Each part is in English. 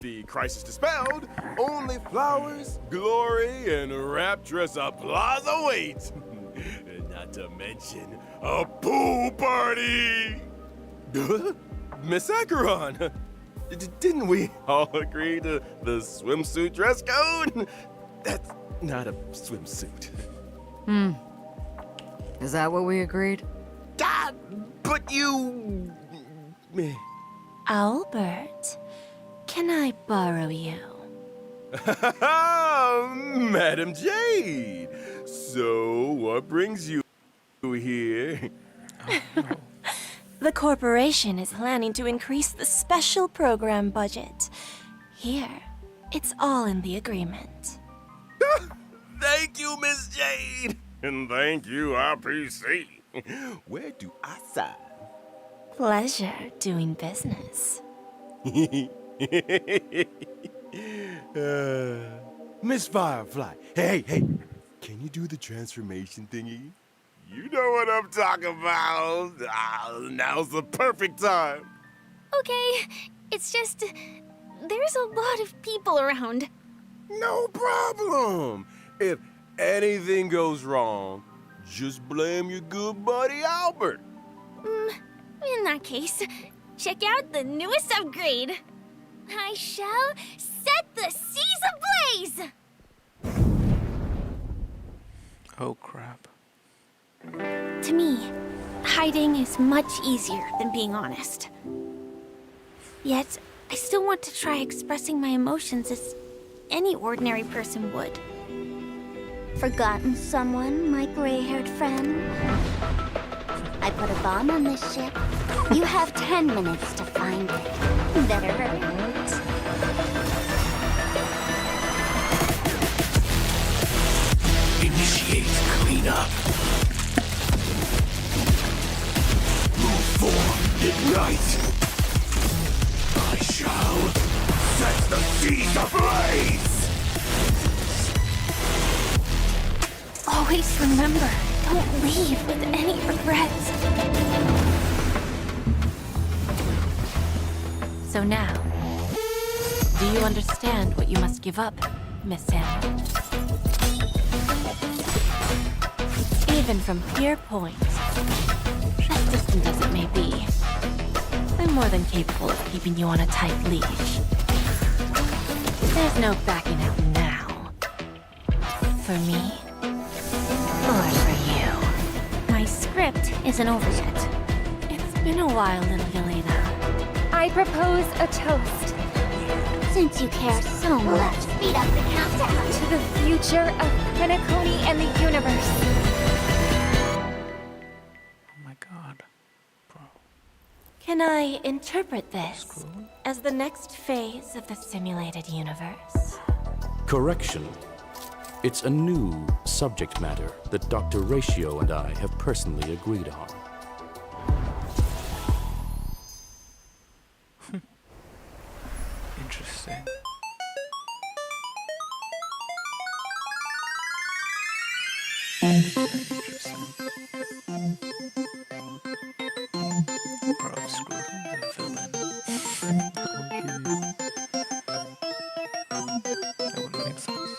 The crisis dispelled, only flowers, glory, and rapturous applause await. Not to mention a pool party! Miss Acheron, didn't we all agree to the swimsuit dress code? That's not a swimsuit. Is that what we agreed? Ah, but you... Albert, can I borrow you? Madam Jade! So, what brings you here? The corporation is planning to increase the special program budget. Here, it's all in the agreement. Thank you, Miss Jade! And thank you, RPC. Where do I sign? Pleasure doing business. Miss Firefly, hey, can you do the transformation thingy? You know what I'm talking about. Now's the perfect time. Okay, it's just... there's a lot of people around. No problem. If anything goes wrong, just blame your good buddy Albert. In that case, check out the newest upgrade. I shall set the seas ablaze! Oh, crap. To me, hiding is much easier than being honest. Yet, I still want to try expressing my emotions as any ordinary person would. Forgotten someone, my gray-haired friend? I put a bomb on this ship. You have 10 minutes to find it. Better hurry. Initiate cleanup. Move forward, ignite. I shall set the seas ablaze. Always remember, don't leave with any regrets. So now, do you understand what you must give up, Miss Sam? Even from here point, as distant as it may be, I'm more than capable of keeping you on a tight leash. There's no backing out now. For me, or for you. My script isn't over yet. It's been a while, little Yelena. I propose a toast Since you care so much, speed up the countdown. to the future of Penacony and the universe. Oh my god. Bro. Can I interpret this as the next phase of the simulated universe? Correction. It's a new subject matter that Dr. Ratio and I have personally agreed on. Interesting. Bro, screw the villain. That wouldn't make sense.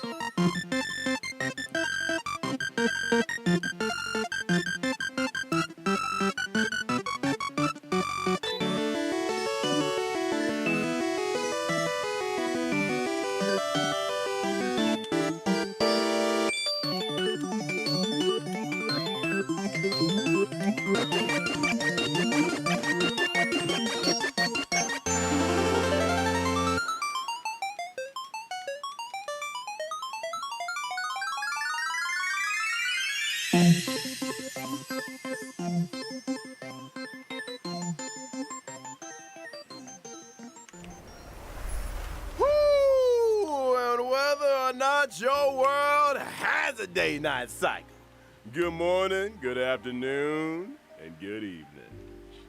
Woo! And whether or not your world has a day-night cycle. Good morning, good afternoon, and good evening.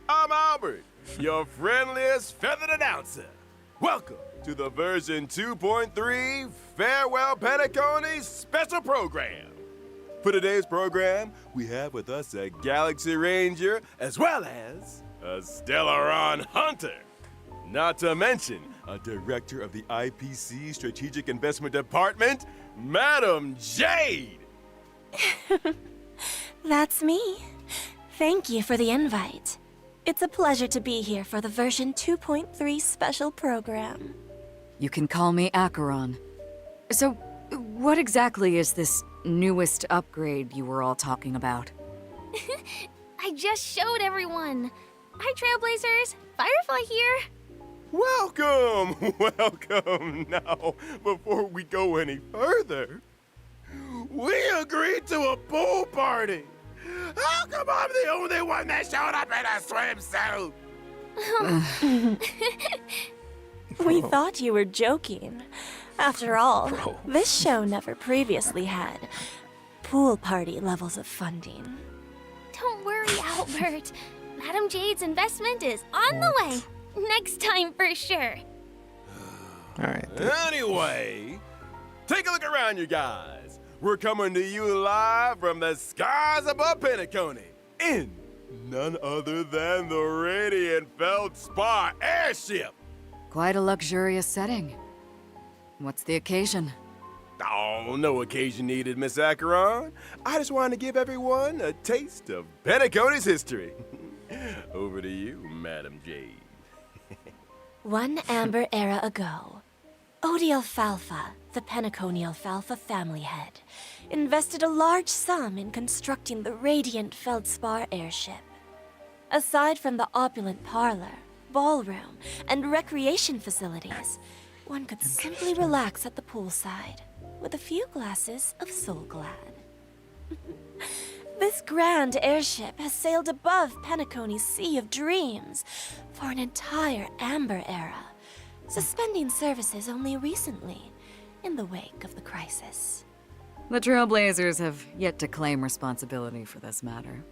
I'm Albert, your friendliest feathered announcer. Welcome to the version 2.3 Farewell Penacony special program. For today's program, we have with us a Galaxy Ranger as well as a Stellaron Hunter. Not to mention a director of the IPC Strategic Investment Department, Madam Jade. That's me. Thank you for the invite. It's a pleasure to be here for the version 2.3 special program. You can call me Acheron. So, what exactly is this newest upgrade you were all talking about? I just showed everyone. Hi, Trailblazers. Firefly here. Welcome, welcome. Now, before we go any further, we agreed to a pool party. How come I'm the only one that showed up in a swimsuit? We thought you were joking. After all, Bro. this show never previously had pool party levels of funding. Don't worry, Albert. Madam Jade's investment is on the way. Next time for sure. Alright. Anyway, take a look around, you guys. We're coming to you live from the skies above Penacony in none other than the Radiant Feldspar airship. Quite a luxurious setting. What's the occasion? Oh, no occasion needed, Miss Acheron. I just wanted to give everyone a taste of Penacony's history. Over to you, Madam Jade. One amber era ago, Odie Alfalfa, the Penacony Alfalfa family head, invested a large sum in constructing the Radiant Feldspar airship. Aside from the opulent parlor, ballroom, and recreation facilities, one could simply relax at the poolside with a few glasses of Soul Glad. This grand airship has sailed above Penacony's Sea of Dreams for an entire amber era, suspending services only recently in the wake of the crisis. The Trailblazers have yet to claim responsibility for this matter.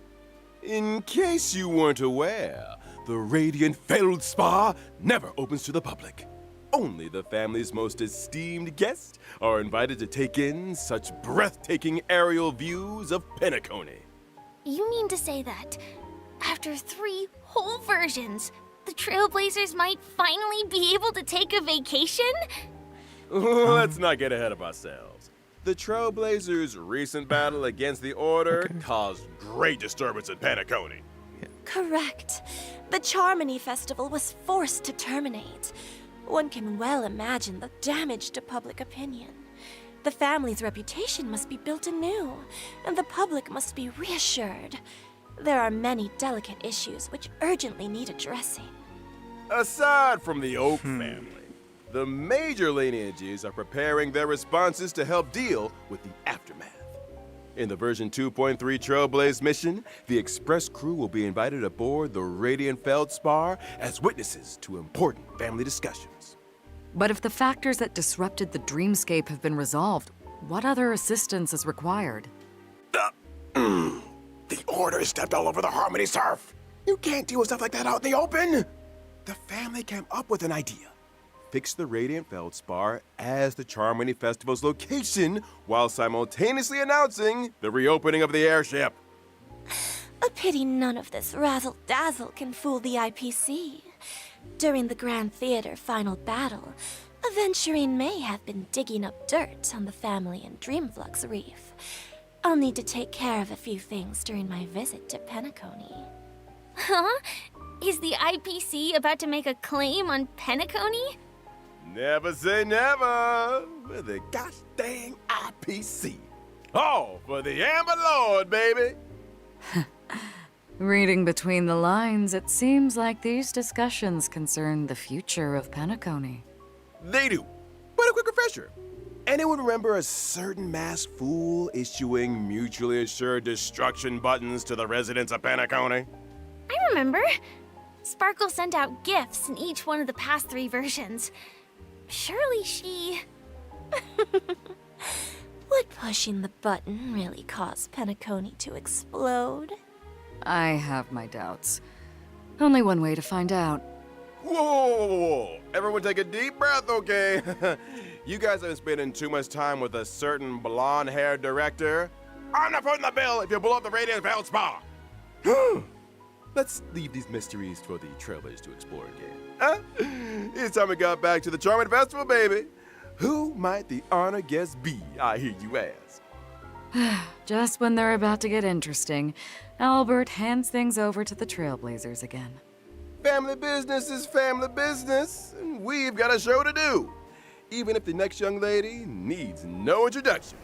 In case you weren't aware, the Radiant Feldspar never opens to the public. Only the family's most esteemed guests are invited to take in such breathtaking aerial views of Penacony. You mean to say that after 3 whole versions, the Trailblazers might finally be able to take a vacation? Let's not get ahead of ourselves. The Trailblazers' recent battle against the Order caused great disturbance in Penacony. Correct. The Charmony Festival was forced to terminate. One can well imagine the damage to public opinion. The family's reputation must be built anew, and the public must be reassured. There are many delicate issues which urgently need addressing. Aside from the Oak family, the major lineages are preparing their responses to help deal with the aftermath. In the version 2.3 Trailblaze mission, the Express crew will be invited aboard the Radiant Feldspar as witnesses to important family discussions. But if the factors that disrupted the dreamscape have been resolved, what other assistance is required? The Order stepped all over the Harmony turf. You can't deal with stuff like that out in the open. The family came up with an idea. Fix the Radiant Feldspar as the Charmony Festival's location while simultaneously announcing the reopening of the airship. A pity none of this razzle-dazzle can fool the IPC. During the Grand Theater final battle, Aventurine may have been digging up dirt on the family in Dreamflux Reef. I'll need to take care of a few things during my visit to Penacony. Huh? Is the IPC about to make a claim on Penacony? Never say never with the gosh dang IPC. All for the Amber Lord, baby. Reading between the lines, it seems like these discussions concern the future of Penacony. They do. But a quick refresher. Anyone remember a certain masked fool issuing mutually assured destruction buttons to the residents of Penacony? I remember. Sparkle sent out gifts in each one of the past 3 versions. Surely she... Would pushing the button really cause Penacony to explode? I have my doubts. Only one way to find out. Whoa. Everyone take a deep breath, okay? You guys have been spending too much time with a certain blonde-haired director. I'm not footing the bill if you blow up the Radiant Feldspar. Let's leave these mysteries for the trailblazers to explore again. Huh? It's time we got back to the Charming Festival, baby. Who might the honored guest be, I hear you ask? Just when they're about to get interesting, Albert hands things over to the Trailblazers again. Family business is family business, and we've got a show to do, even if the next young lady needs no introduction.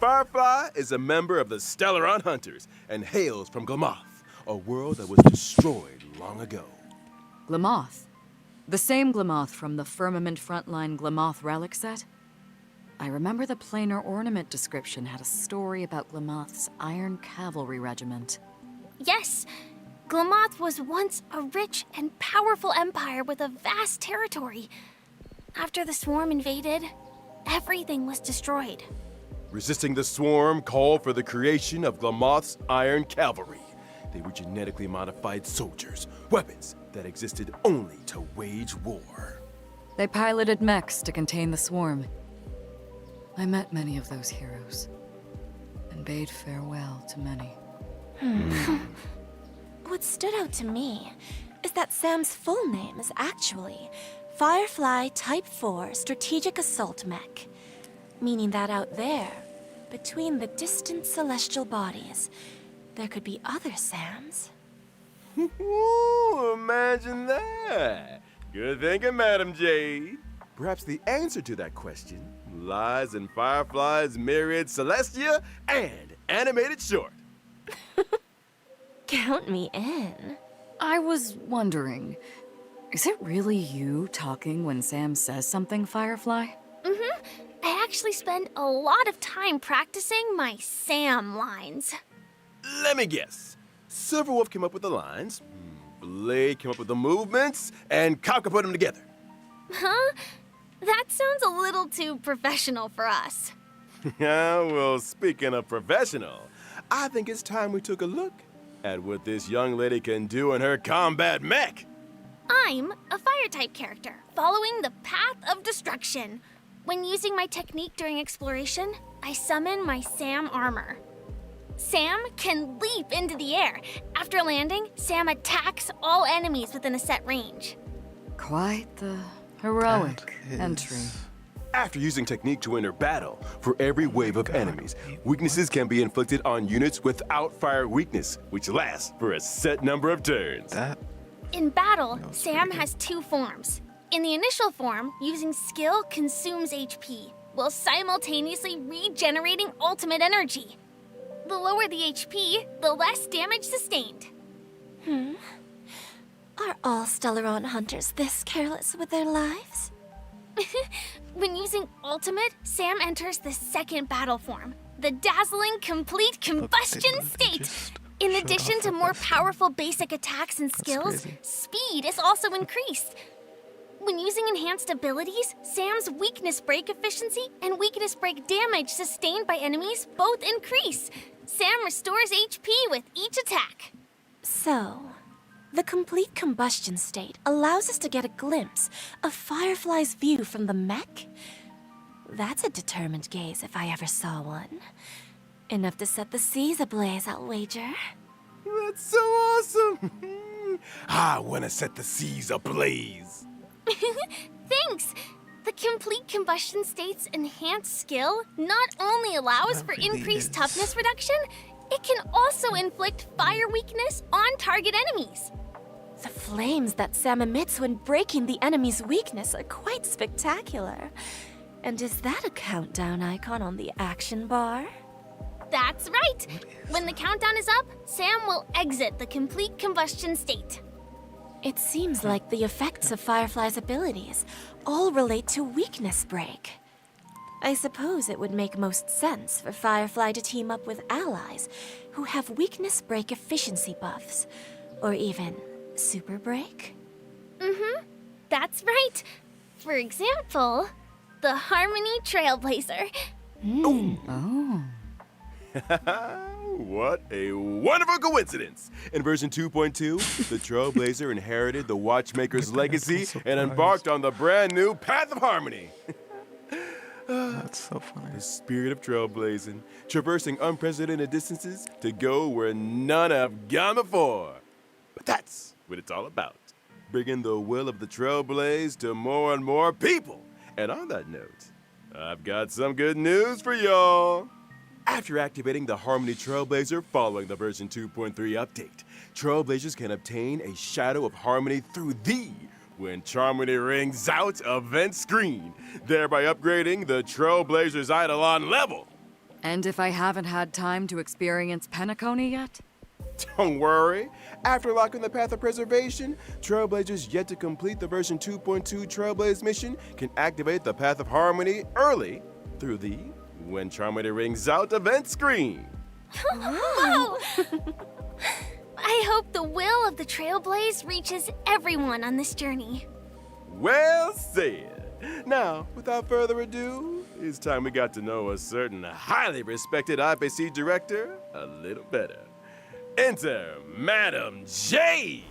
Firefly is a member of the Stellaron Hunters and hails from Glamoth, a world that was destroyed long ago. Glamoth? The same Glamoth from the Firmament Frontline Glamoth relic set? I remember the planar ornament description had a story about Glamoth's Iron Cavalry Regiment. Yes, Glamoth was once a rich and powerful empire with a vast territory. After the swarm invaded, everything was destroyed. Resisting the swarm called for the creation of Glamoth's Iron Cavalry. They were genetically modified soldiers, weapons that existed only to wage war. They piloted mechs to contain the swarm. I met many of those heroes, and bade farewell to many. What stood out to me is that Sam's full name is actually Firefly Type 4 Strategic Assault Mech, meaning that out there, between the distant celestial bodies, there could be other Sams. Ooh, imagine that. Good thinking, Madam Jade. Perhaps the answer to that question lies in Firefly's myriad Celestia and animated short. Count me in. I was wondering, is it really you talking when Sam says something, Firefly? I actually spend a lot of time practicing my Sam lines. Let me guess. Silverwolf came up with the lines, Blade came up with the movements, and Kafka put them together. Huh? That sounds a little too professional for us. Yeah, well, speaking of professional, I think it's time we took a look at what this young lady can do in her combat mech. I'm a fire-type character, following the path of destruction. When using my technique during exploration, I summon my Sam armor. Sam can leap into the air. After landing, Sam attacks all enemies within a set range. Quite the heroic That is- entry. After using technique to enter battle, for every wave of enemies, weaknesses can be inflicted on units without fire weakness, which lasts for a set number of turns. That In battle, That was Sam pretty good. has two forms. In the initial form, using skill consumes HP, while simultaneously regenerating ultimate energy. The lower the HP, the less damage sustained. Are all Stellaron hunters this careless with their lives? When using ultimate, Sam enters the second battle form, the dazzling complete combustion Look, state. just In shut addition off to with more this. powerful basic attacks and skills, crazy. speed is also increased. When using enhanced abilities, Sam's weakness break efficiency and weakness break damage sustained by enemies both increase. Sam restores HP with each attack. So, the complete combustion state allows us to get a glimpse of Firefly's view from the mech? That's a determined gaze if I ever saw one. Enough to set the seas ablaze, I'll wager. That's so awesome! I want to set the seas ablaze. Thanks! The complete combustion state's enhanced skill not only allows That for really increased is. toughness reduction, it can also inflict fire weakness on target enemies. The flames that Sam emits when breaking the enemy's weakness are quite spectacular. And is that a countdown icon on the action bar? That's right! When the countdown is up, Sam will exit the complete combustion state. It seems like the effects of Firefly's abilities all relate to weakness break. I suppose it would make most sense for Firefly to team up with allies who have weakness break efficiency buffs, or even super break. Mm-hmm. That's right. For example, the Harmony Trailblazer. Oh. What a wonderful coincidence! In version 2.2, the Trailblazer inherited the Watchmaker's legacy and embarked on the brand new Path of Harmony. That's so funny. The spirit of trailblazing, traversing unprecedented distances to go where none have gone before. But that's what it's all about, bringing the will of the Trailblaze to more and more people. And on that note, I've got some good news for y'all. After activating the Harmony Trailblazer following the version 2.3 update, Trailblazers can obtain a Shadow of Harmony through the When Charmony Rings Out event screen, thereby upgrading the Trailblazer's Eidolon level. And if I haven't had time to experience Penacony yet? Don't worry. After locking the Path of Preservation, Trailblazers yet to complete the version 2.2 Trailblaze mission can activate the Path of Harmony early through the When Charmony Rings Out event screen. Whoa! I hope the will of the Trailblaze reaches everyone on this journey. Well said. Now, without further ado, it's time we got to know a certain highly respected IPC director a little better. Enter Madam Jade.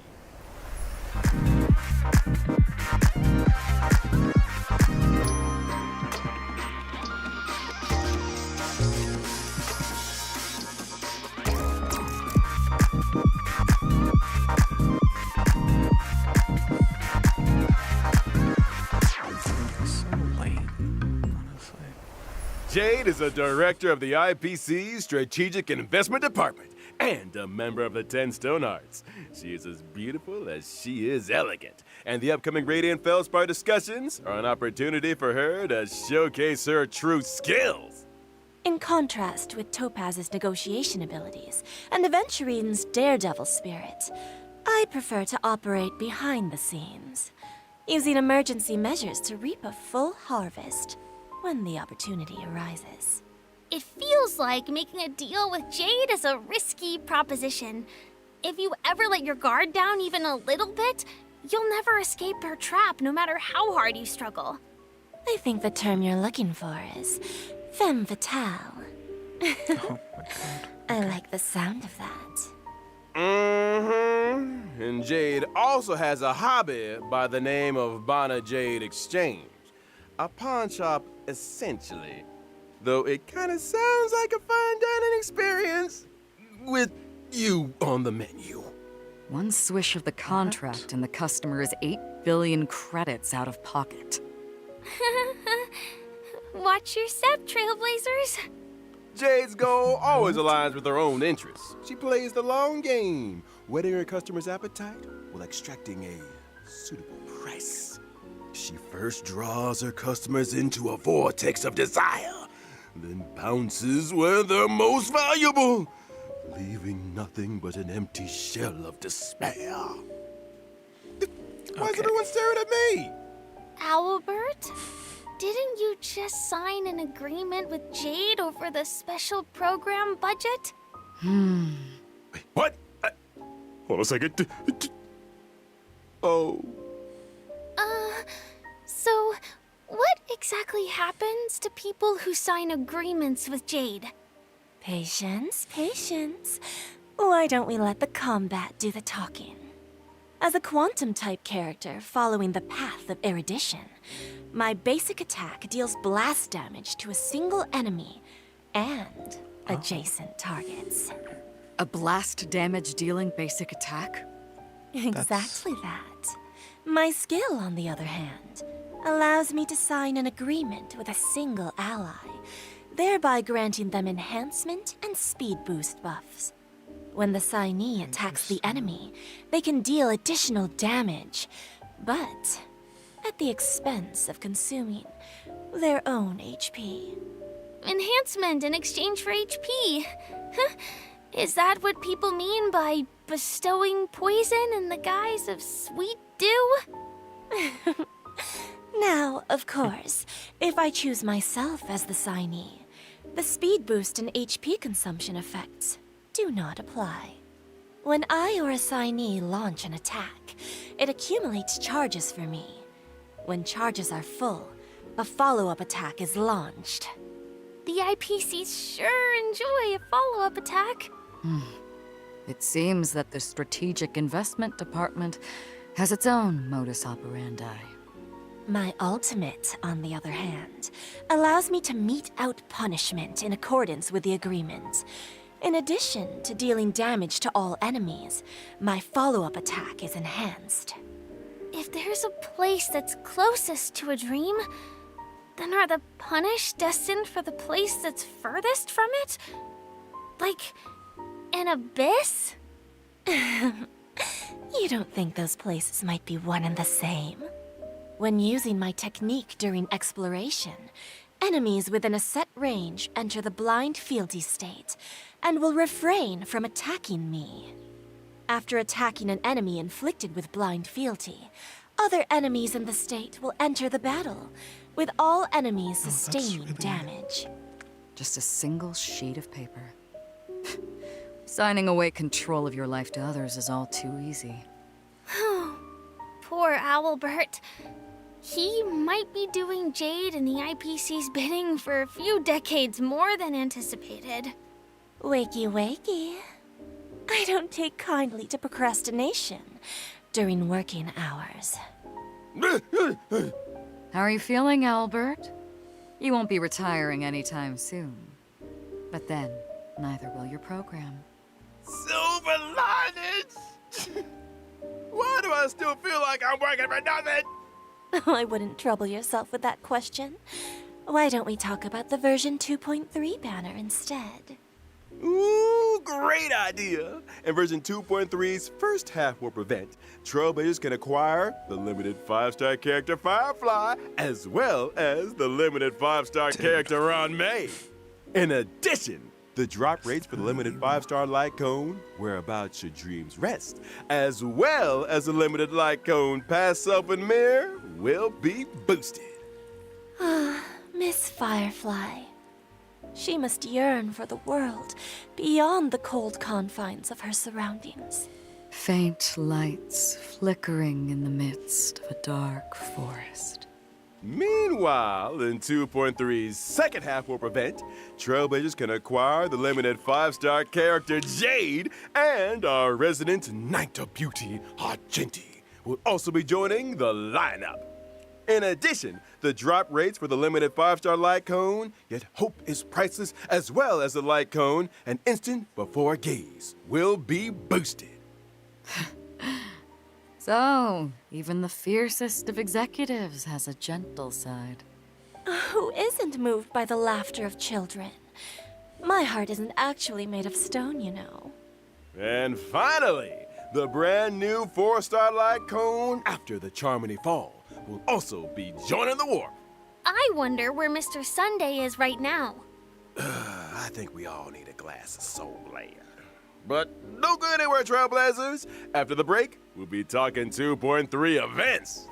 So late, honestly. Jade is a director of the IPC's Strategic Investment Department and a member of the 10 Stone Hearts. She is as beautiful as she is elegant, and the upcoming Radiant Feldspar discussions are an opportunity for her to showcase her true skills. In contrast with Topaz's negotiation abilities and Aventurine's daredevil spirit, I prefer to operate behind the scenes, using emergency measures to reap a full harvest when the opportunity arises. It feels like making a deal with Jade is a risky proposition. If you ever let your guard down even a little bit, you'll never escape her trap no matter how hard you struggle. I think the term you're looking for is femme fatale. Oh my god. I like the sound of that. Mm-hmm. And Jade also has a hobby by the name of Bana Jade Exchange. A pawn shop, essentially. Though it kind of sounds like a fine dining experience with you on the menu. One swish of the contract and the customer is 8 billion credits out of pocket. Watch your step, Trailblazers. Jade's goal always aligns with her own interests. She plays the long game, whetting her customers' appetite while extracting a suitable price. She first draws her customers into a vortex of desire, then bounces where they're most valuable, leaving nothing but an empty shell of despair. Why is everyone staring at me? Albert, didn't you just sign an agreement with Jade over the special program budget? Wait, what? Hold on a second. Oh. So what exactly happens to people who sign agreements with Jade? Patience, patience. Why don't we let the combat do the talking? As a quantum-type character following the path of erudition, my basic attack deals blast damage to a single enemy and adjacent targets. A blast damage dealing basic attack? Exactly that. My skill, on the other hand, allows me to sign an agreement with a single ally, thereby granting them enhancement and speed boost buffs. When the signee attacks the enemy, they can deal additional damage, but at the expense of consuming their own HP. Enhancement in exchange for HP. Is that what people mean by bestowing poison in the guise of sweet dew? Now, of course, if I choose myself as the signee, the speed boost and HP consumption effects do not apply. When I or a signee launch an attack, it accumulates charges for me. When charges are full, a follow-up attack is launched. The IPCs sure enjoy a follow-up attack. It seems that the Strategic Investment Department has its own modus operandi. My ultimate, on the other hand, allows me to mete out punishment in accordance with the agreement. In addition to dealing damage to all enemies, my follow-up attack is enhanced. If there's a place that's closest to a dream, then are the punished destined for the place that's furthest from it? Like, an abyss? You don't think those places might be one and the same? When using my technique during exploration, enemies within a set range enter the blind fealty state and will refrain from attacking me. After attacking an enemy inflicted with blind fealty, other enemies in the state will enter the battle, with all enemies sustaining damage. Just a single sheet of paper. Signing away control of your life to others is all too easy. Poor Owlbert. He might be doing Jade and the IPC's bidding for a few decades more than anticipated. Wakey, wakey. I don't take kindly to procrastination during working hours. How are you feeling, Albert? You won't be retiring anytime soon. But then, neither will your program. Silver linings! Why do I still feel like I'm working for nothing? I wouldn't trouble yourself with that question. Why don't we talk about the version 2.3 banner instead? Ooh, great idea! In version 2.3's first half will prevent, Trailblazers can acquire the limited 5-star character Firefly, as well as the limited 5-star character Ron May. In addition, the drop rates for the limited 5-star light cone, Whereabouts Your Dreams Rest, as well as the limited light cone Past Self and Mirror, will be boosted. Miss Firefly. She must yearn for the world beyond the cold confines of her surroundings. Faint lights flickering in the midst of a dark forest. Meanwhile, in 2.3's second half will prevent, Trailblazers can acquire the limited 5-star character Jade, and our resident Night of Beauty, Argenti, will also be joining the lineup. In addition, the drop rates for the limited 5-star light cone, Yet Hope is Priceless, as well as the light cone, An Instant Before Gaze, will be boosted. So, even the fiercest of executives has a gentle side. Who isn't moved by the laughter of children? My heart isn't actually made of stone, you know. And finally, the brand new 4-star light cone, After the Charmony Fall, will also be joining the war. I wonder where Mr. Sunday is right now. I think we all need a glass of Soul Land. But don't go anywhere, Trailblazers. After the break, we'll be talking 2.3 events.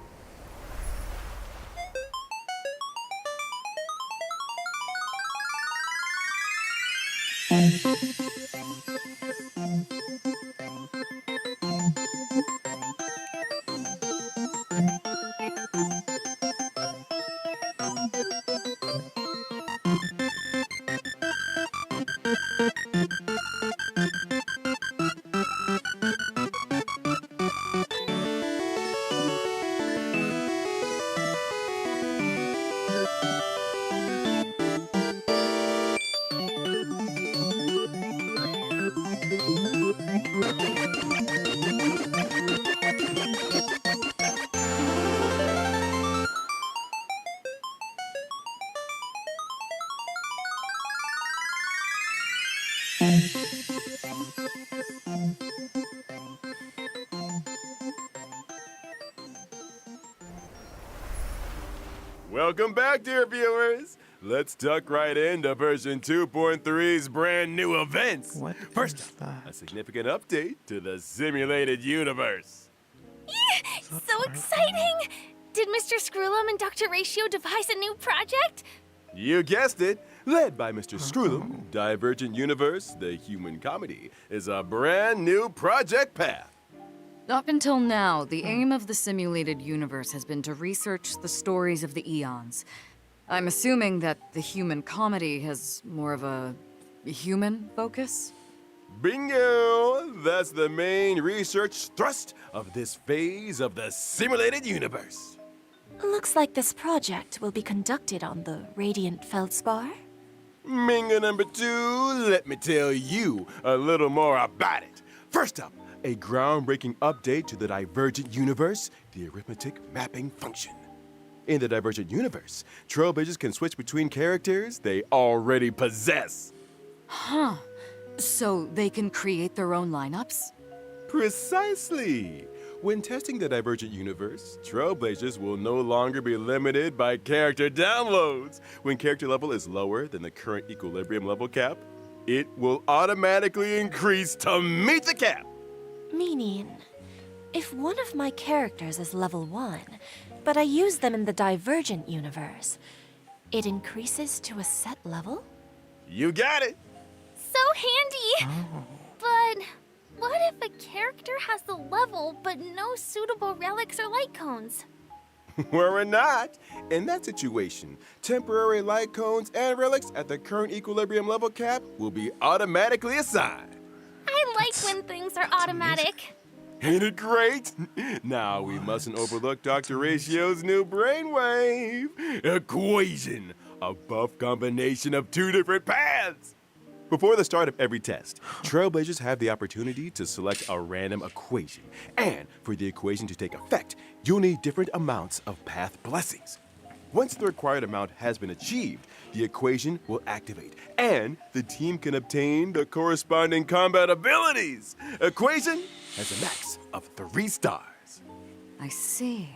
Welcome back, dear viewers. Let's duck right into version 2.3's brand new events. What First is up, that? a significant update to the simulated universe. So exciting! Did Mr. Screwlum and Dr. Ratio devise a new project? You guessed it. Led by Mr. Screwlum, Divergent Universe, the human comedy, is a brand new project path. Up until now, the aim of the simulated universe has been to research the stories of the eons. I'm assuming that the human comedy has more of a human focus? Bingo! That's the main research thrust of this phase of the simulated universe. Looks like this project will be conducted on the Radiant Feldspar. Minga number 2, let me tell you a little more about it. First up, a groundbreaking update to the Divergent Universe, the arithmetic mapping function. In the Divergent Universe, trailblazers can switch between characters they already possess. Huh. So they can create their own lineups? Precisely. When testing the Divergent Universe, trailblazers will no longer be limited by character downloads. When character level is lower than the current equilibrium level cap, it will automatically increase to meet the cap. Meaning, if one of my characters is level 1, but I use them in the Divergent universe, it increases to a set level? You got it. So handy! But what if a character has the level but no suitable relics or light cones? Worry not. In that situation, temporary light cones and relics at the current equilibrium level cap will be automatically assigned. I like when things are automatic. Ain't it great? Now we mustn't overlook Dr. Ratio's new brainwave equation, a buff combination of 2 different paths. Before the start of every test, trailblazers have the opportunity to select a random equation. And for the equation to take effect, you'll need different amounts of path blessings. Once the required amount has been achieved, the equation will activate, and the team can obtain the corresponding combat abilities. Equation has a max of 3 stars. I see.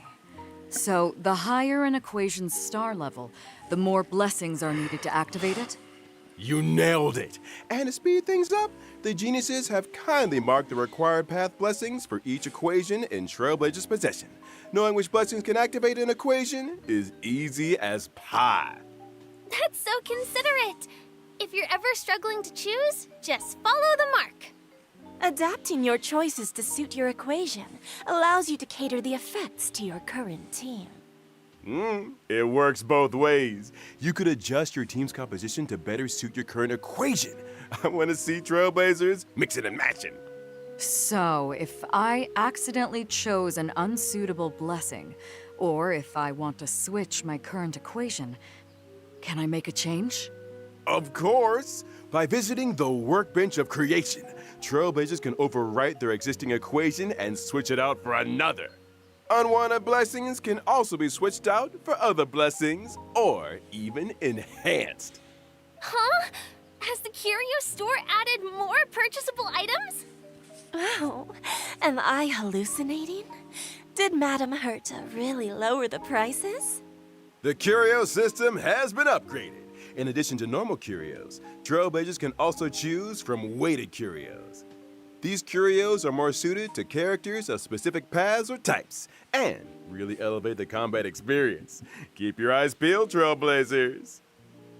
So the higher an equation's star level, the more blessings are needed to activate it? You nailed it! And to speed things up, the geniuses have kindly marked the required path blessings for each equation in Trailblazer's possession. Knowing which blessings can activate an equation is easy as pie. That's so considerate. If you're ever struggling to choose, just follow the mark. Adapting your choices to suit your equation allows you to cater the effects to your current team. It works both ways. You could adjust your team's composition to better suit your current equation. I want to see Trailblazers mixing and matching. So, if I accidentally chose an unsuitable blessing, or if I want to switch my current equation, can I make a change? Of course! By visiting the Workbench of Creation, Trailblazers can overwrite their existing equation and switch it out for another. Unwanted blessings can also be switched out for other blessings, or even enhanced. Huh? Has the curio store added more purchasable items? Oh, am I hallucinating? Did Madame Herta really lower the prices? The curio system has been upgraded. In addition to normal curios, Trailblazers can also choose from weighted curios. These curios are more suited to characters of specific paths or types, and really elevate the combat experience. Keep your eyes peeled, Trailblazers.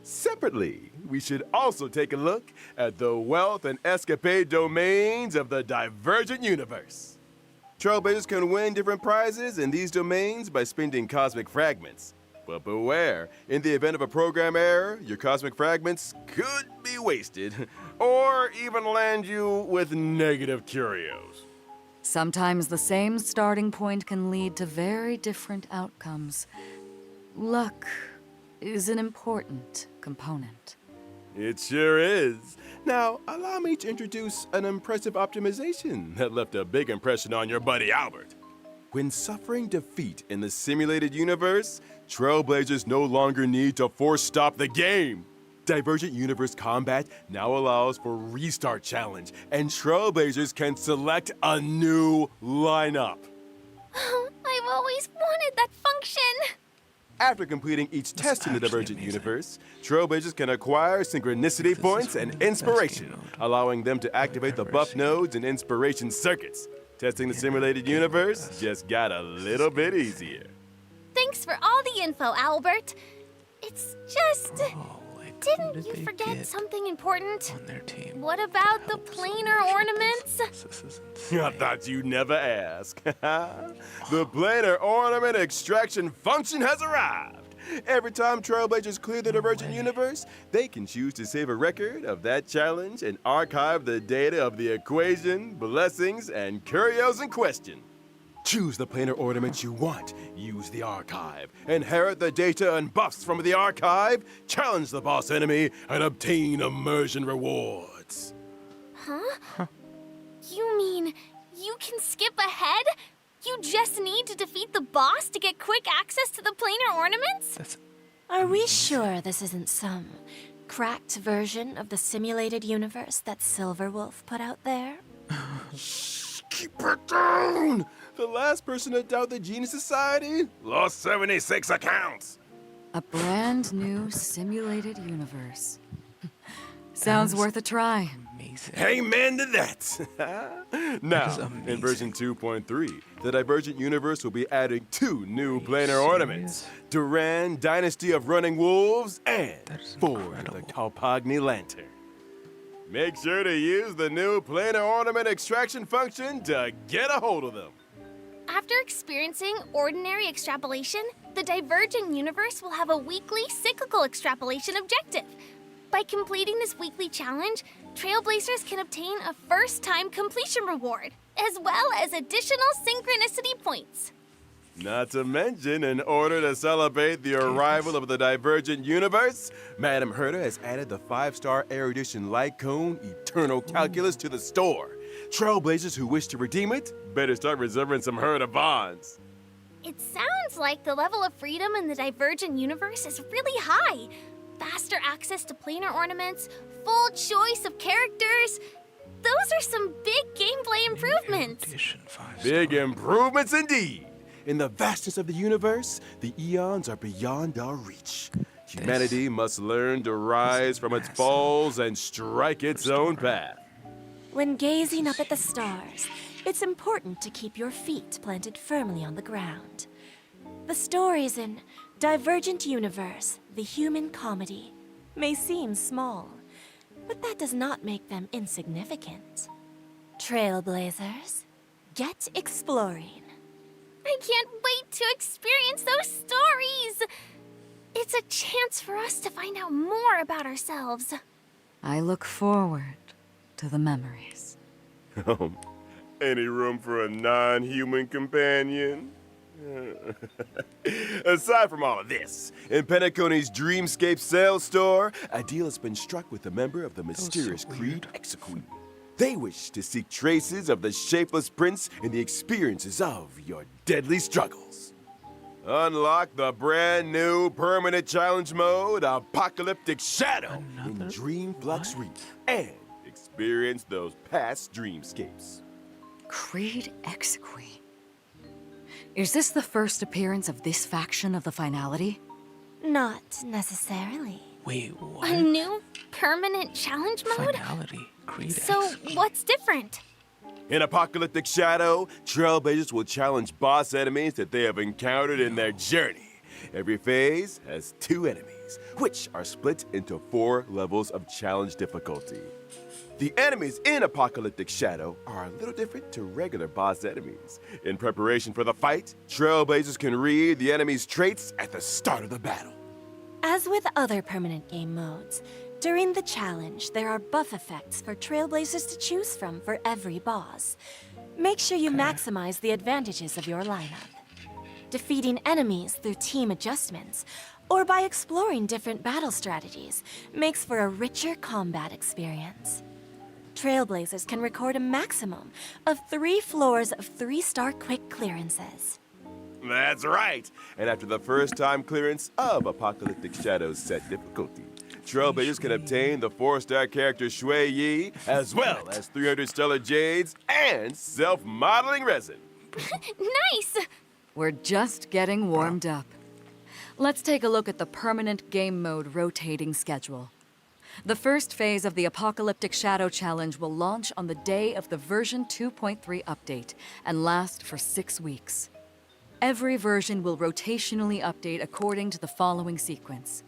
Separately, we should also take a look at the wealth and escapade domains of the Divergent Universe. Trailblazers can win different prizes in these domains by spending cosmic fragments. But beware, in the event of a program error, your cosmic fragments could be wasted, or even land you with negative curios. Sometimes the same starting point can lead to very different outcomes. Luck is an important component. It sure is. Now, allow me to introduce an impressive optimization that left a big impression on your buddy Albert. When suffering defeat in the simulated universe, Trailblazers no longer need to force stop the game. Divergent Universe Combat now allows for Restart Challenge, and Trailblazers can select a new lineup. I've always wanted that function. After completing each test in the Divergent Universe, Trailblazers can acquire Synchronicity points and Inspiration, allowing them to activate the buff nodes and Inspiration circuits. Testing the simulated universe just got a little bit easier. They Thanks for all the info, Albert. It's just... Oh, like, who Didn't did you they forget get something important? on their team? What to about the help planar solution ornaments? This is I insane. thought you'd never ask. The planar ornament extraction function has arrived. Every time Trailblazers clear the Divergent way. Universe, they can choose to save a record of that challenge and archive the data of the equation, blessings, and curios in question. Choose the planar ornament you want, use the archive, inherit the data and buffs from the archive, challenge the boss enemy, and obtain immersion rewards. Huh? You mean you can skip ahead? You just need to defeat the boss to get quick access to the planar ornaments? That's Are we sure this isn't some cracked version of the simulated universe that Silverwolf put out there? Keep it down! The last person to doubt the Genius Society lost 76 accounts. A brand new simulated universe. Sounds worth a try. amazing. Amen to that. Now, is in amazing. version 2.3, the Divergent Universe will be adding 2 new planar ornaments. Duran, Dynasty of Running Wolves, and That is Ford, incredible. the Kalpagni Lantern. Make sure to use the new planar ornament extraction function to get a hold of them. After experiencing ordinary extrapolation, the Divergent Universe will have a weekly cyclical extrapolation objective. By completing this weekly challenge, Trailblazers can obtain a first-time completion reward, as well as additional synchronicity points. Not to mention, in order to celebrate the arrival of the Divergent Universe, Madam Herta has added the 5-star erudition light cone Eternal Calculus to the store. Trailblazers who wish to redeem it better start reserving some Herta bonds. It sounds like the level of freedom in the Divergent Universe is really high. Faster access to planar ornaments, full choice of characters. Those are some big gameplay improvements. Edition 5 Big star. improvements indeed. In the vastness of the universe, the eons are beyond our reach. Humanity must learn to rise from its massive. falls and strike its own path. When gazing up at the stars, it's important to keep your feet planted firmly on the ground. The stories in Divergent Universe, the human comedy, may seem small, but that does not make them insignificant. Trailblazers, get exploring. I can't wait to experience those stories. It's a chance for us to find out more about ourselves. I look forward to the memories. Any room for a non-human companion? Aside from all of this, in Penacony's Dreamscape sales store, a deal has been struck with a member of the mysterious so Creed weird. Exequine. They wish to seek traces of the shapeless prince in the experiences of your deadly struggles. Unlock the brand new permanent challenge mode, Apocalyptic Shadow, in Another- Dream Flux what? Reach, and experience those past dreamscapes. Creed Exequine. Is this the first appearance of this faction of the finality? Not necessarily. Wait, what? A new permanent challenge mode? Finality. Creed So, X. what's different? In Apocalyptic Shadow, Trailblazers will challenge boss enemies that they have encountered in their journey. Every phase has 2 enemies, which are split into 4 levels of challenge difficulty. The enemies in Apocalyptic Shadow are a little different to regular boss enemies. In preparation for the fight, Trailblazers can read the enemy's traits at the start of the battle. As with other permanent game modes, during the challenge, there are buff effects for Trailblazers to choose from for every boss. Make sure you maximize the advantages of your lineup. Defeating enemies through team adjustments, or by exploring different battle strategies, makes for a richer combat experience. Trailblazers can record a maximum of 3 floors of 3-star quick clearances. That's right. And after the first time clearance of Apocalyptic Shadow's set difficulty, Trailblazers can obtain the 4-star character Shui Yi, as well as 300 stellar jades and self-modeling resin. Nice! We're just getting warmed up. Let's take a look at the permanent game mode rotating schedule. The first phase of the Apocalyptic Shadow Challenge will launch on the day of the version 2.3 update and last for 6 weeks. Every version will rotationally update according to the following sequence: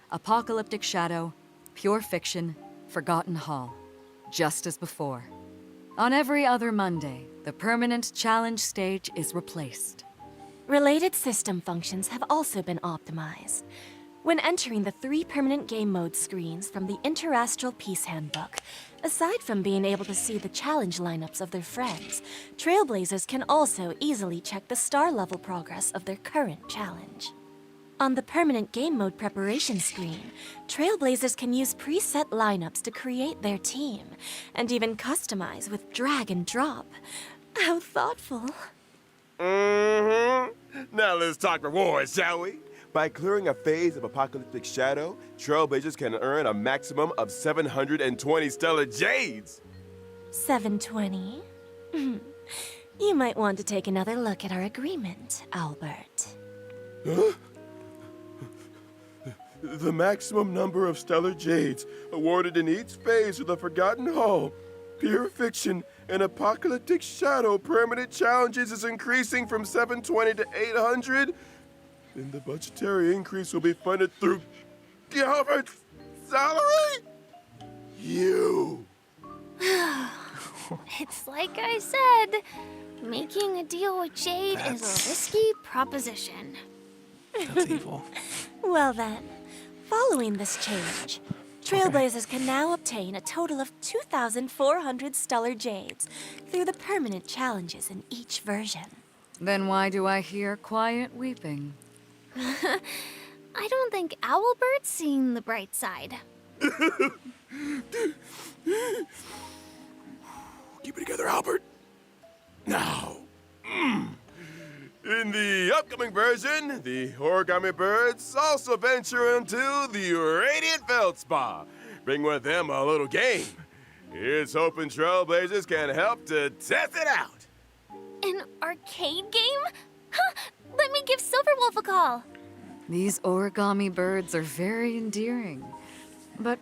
Apocalyptic Shadow, Pure Fiction, Forgotten Hall. Just as before. On every other Monday, the permanent challenge stage is replaced. Related system functions have also been optimized. When entering the 3 permanent game mode screens from the Interastral Peace Handbook, aside from being able to see the challenge lineups of their friends, Trailblazers can also easily check the star level progress of their current challenge. On the permanent game mode preparation screen, Trailblazers can use preset lineups to create their team, and even customize with drag and drop. How thoughtful. Now let's talk rewards, shall we? By clearing a phase of Apocalyptic Shadow, Trailblazers can earn a maximum of 720 Stellar Jades. 720? You might want to take another look at our agreement, Albert. Huh? The maximum number of Stellar Jades awarded in each phase of the Forgotten Hall, Pure Fiction, and Apocalyptic Shadow permanent challenges is increasing from 720 to 800. Then the budgetary increase will be funded through Gilbert's salary? You. It's like I said, making a deal with Jade is a risky proposition. That's evil. Well then, following this change, Trailblazers can now obtain a total of 2,400 Stellar Jades through the permanent challenges in each version. Then why do I hear quiet weeping? I don't think Owlbird's seeing the bright side. Keep it together, Albert. Now, in the upcoming version, the Origami Birds also venture into the Radiant Feldspar, bring with them a little game. Here's hoping Trailblazers can help to test it out. An arcade game? Huh, let me give Silverwolf a call. These origami birds are very endearing. But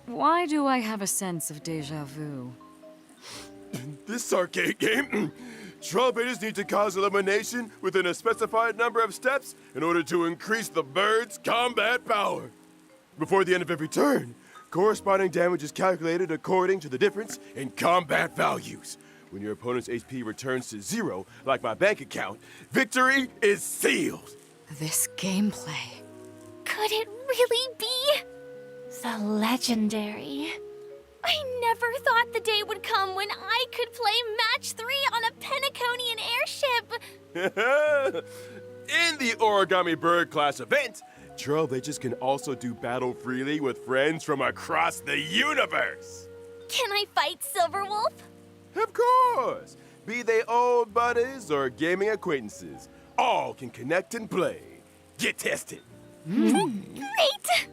why do I have a sense of déjà vu? This arcade game, Trailblazers need to cause elimination within a specified number of steps in order to increase the bird's combat power. Before the end of every turn, corresponding damage is calculated according to the difference in combat values. When your opponent's HP returns to 0, like my bank account, victory is sealed. This gameplay. Could it really be? The legendary. I never thought the day would come when I could play Match 3 on a Penaconian airship. In the Origami Bird class event, Trailblazers can also do battle freely with friends from across the universe. Can I fight Silverwolf? Of course! Be they old buddies or gaming acquaintances, all can connect and play. Get tested. Great!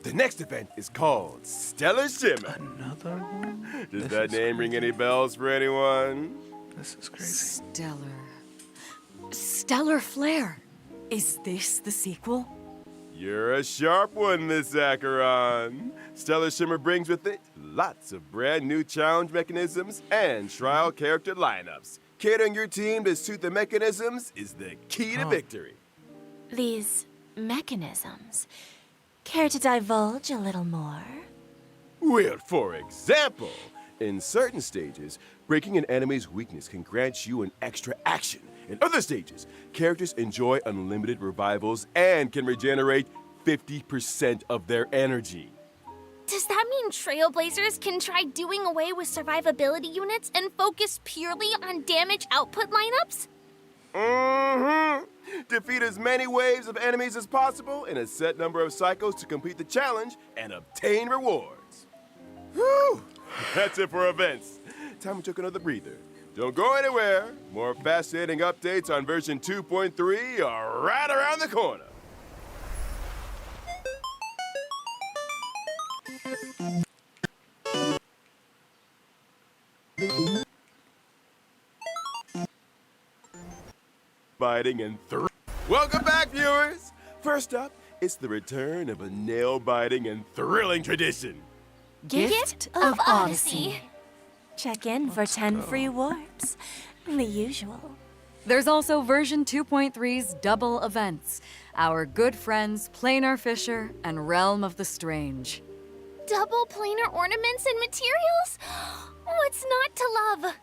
The next event is called Stellar Shimmer. Another one? Does This that is name ring crazy. any bells for anyone? This is crazy. Stellar Flare. Is this the sequel? You're a sharp one, Miss Acheron. Stellar Shimmer brings with it lots of brand new challenge mechanisms and trial character lineups. Catering your team to suit the mechanisms is the key to victory. These mechanisms. Care to divulge a little more? Well, for example, in certain stages, breaking an enemy's weakness can grant you an extra action. In other stages, characters enjoy unlimited revivals and can regenerate 50% of their energy. Does that mean Trailblazers can try doing away with survivability units and focus purely on damage output lineups? Defeat as many waves of enemies as possible in a set number of cycles to complete the challenge and obtain rewards. Whew! That's it for events. Time we took another breather. Don't go anywhere. More fascinating updates on version 2.3 are right around the corner. Biting and Welcome back, viewers! First up, it's the return of a nail-biting and thrilling tradition. Gift of Odyssey. Check in for 10 free warps. The usual. There's also version 2.3's double events, our good friends Planar Fisher and Realm of the Strange. Double planar ornaments and materials? What's not to love?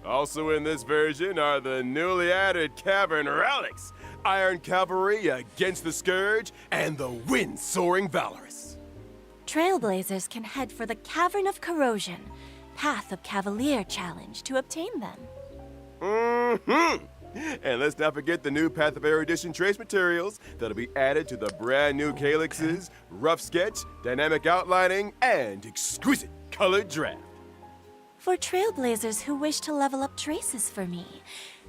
Also in this version are the newly added Cavern Relics, Iron Cavalry against the Scourge, and the Wind-Soaring Valorous. Trailblazers can head for the Cavern of Corrosion, Path of Cavalier challenge to obtain them. Mm-hmm. And let's not forget the new Path of Erudition trace materials that'll be added to the brand new calyxes, rough sketch, dynamic outlining, and exquisite colored draft. For Trailblazers who wish to level up traces for me,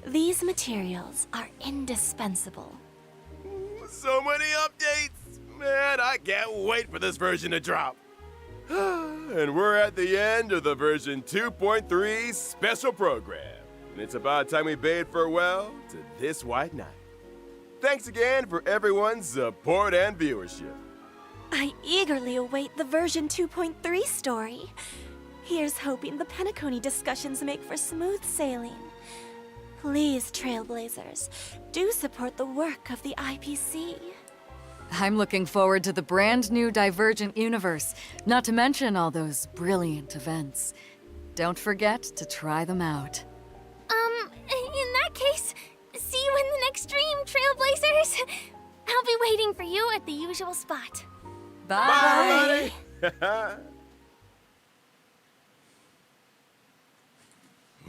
these materials are indispensable. So many updates! Man, I can't wait for this version to drop. And we're at the end of the version 2.3 special program. And it's about time we bade farewell to this white knight. Thanks again for everyone's support and viewership. I eagerly await the version 2.3 story. Here's hoping the Penacony discussions make for smooth sailing. Please, Trailblazers, do support the work of the IPC. I'm looking forward to the brand new Divergent universe, not to mention all those brilliant events. Don't forget to try them out. In that case, see you in the next stream, Trailblazers. I'll be waiting for you at the usual spot. Bye! Bye.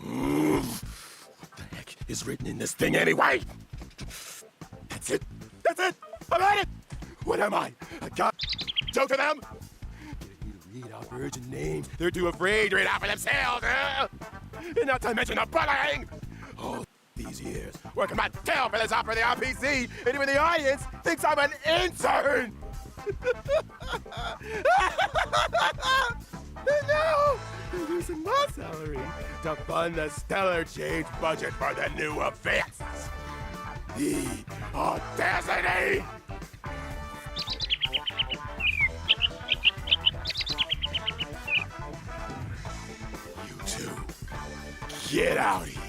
What the heck is written in this thing anyway? That's it. That's it. I'm at it. What am I? A god joke to them? Getting me to read out virgin names. They're too afraid to read out for themselves. And not to mention the bullying. Oh, these years working my tail for this opera the RPC, and even the audience thinks I'm an intern. No! They're losing my salary to fund the stellar change budget for the new events. The audacity! You two, get out of here.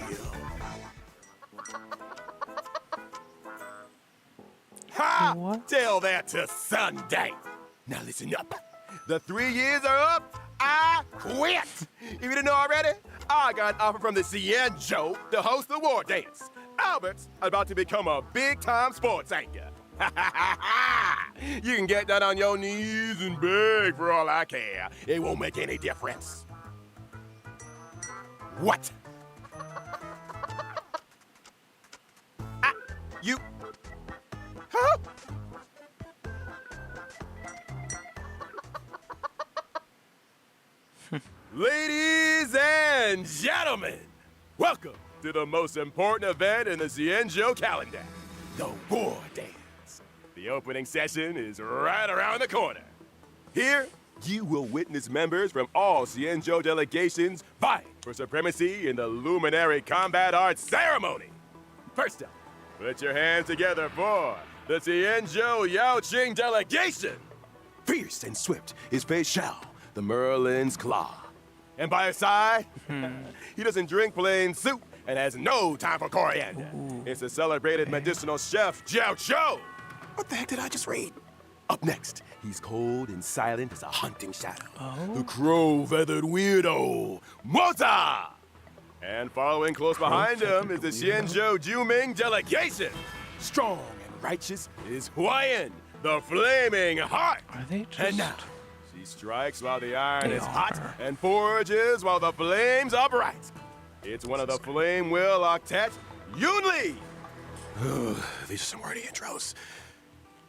Ha! What? Tell that to Sunday. Now listen up. The 3 years are up. I quit. If you didn't know already, I got an offer from the CN Joe to host the War Dance. Albert's about to become a big-time sports anchor. You can get down on your knees and beg for all I care. It won't make any difference. What? You... Huh? Ladies and gentlemen, welcome to the most important event in the Cienjo calendar, the War Dance. The opening session is right around the corner. Here, you will witness members from all Cienjo delegations vying for supremacy in the Luminary Combat Arts ceremony. First up, put your hands together for the Cienjo Yaoqing delegation. Fierce and swift is Fei Shao, the Merlin's Claw. And by his side, he doesn't drink plain soup and has no time for coriander. It's the celebrated medicinal chef, Jiao Cho. What the heck did I just read? Up next, he's cold and silent as a hunting shadow. The crow-feathered weirdo, Mota! And following close behind him is the Xianzhou Juming delegation. Strong and righteous is Huayan, the Flaming Heart. Are they just... And now, she strikes while the iron They is hot are. and forages while the flames are bright. It's one of the Flame Will Octet, Yun Li. These are some wordy intros.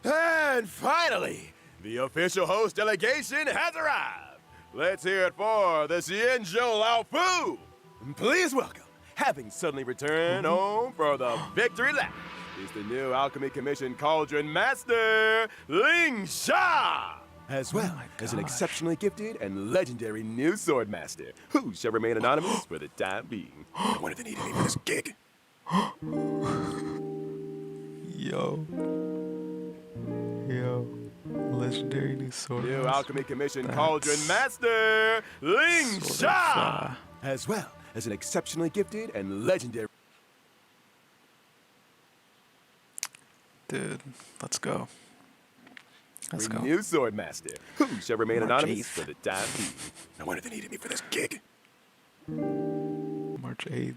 And finally, the official host delegation has arrived. Let's hear it for the Xianzhou Lao Fu. Please welcome, having suddenly returned home for the victory lap, is the new Alchemy Commission Cauldron Master, Ling Sha. As well as an exceptionally gifted and legendary new sword master, who shall remain anonymous for the time being. I wonder if they need any for this gig. Yo. Legendary new sword. New master. Alchemy Commission That's Cauldron Master, Ling sort of, Sha. As well as an exceptionally gifted and legendary. Dude, let's go. Let's go. New sword master. Who shall remain March anonymous 8th. for the time being? No wonder they needed me for this gig. March 8th.